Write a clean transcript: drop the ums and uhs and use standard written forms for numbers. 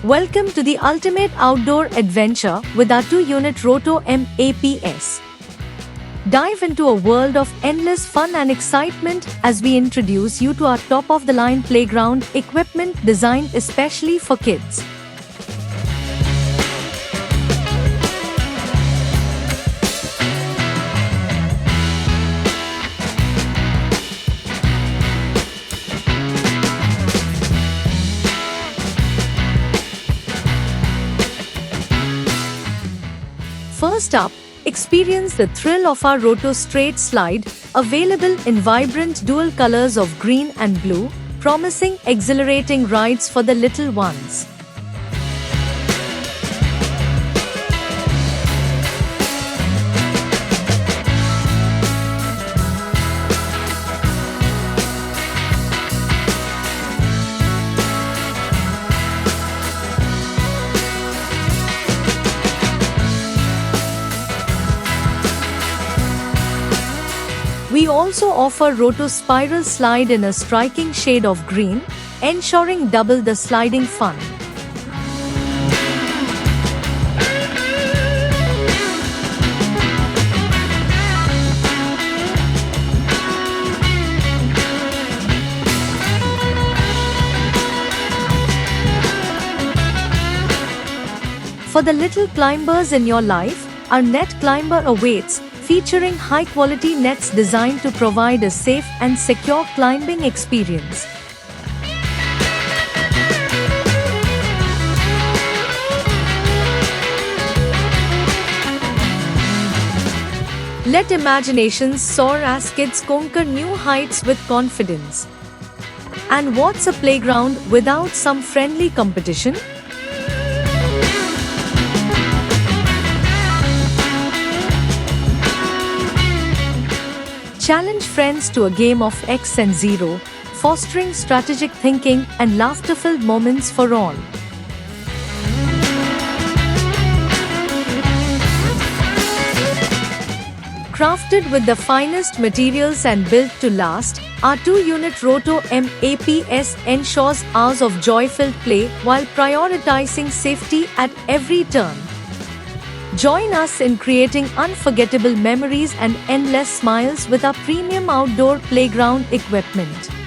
Welcome to the ultimate outdoor adventure with our 2-unit Roto MAPS. Dive into a world of endless fun and excitement as we introduce you to our top-of-the-line playground equipment designed especially for kids. First up, experience the thrill of our Roto Straight Slide, available in vibrant dual colors of green and blue, promising exhilarating rides for the little ones. We also offer Roto Spiral Slide in a striking shade of green, ensuring double the sliding fun. For the little climbers in your life, our Net Climber awaits, featuring high-quality nets designed to provide a safe and secure climbing experience. Let imaginations soar as kids conquer new heights with confidence. And what's a playground without some friendly competition? Challenge friends to a game of X and Zero, fostering strategic thinking and laughter-filled moments for all. Crafted with the finest materials and built to last, our 2-unit Roto MAPS ensures hours of joy-filled play while prioritizing safety at every turn. Join us in creating unforgettable memories and endless smiles with our premium outdoor playground equipment.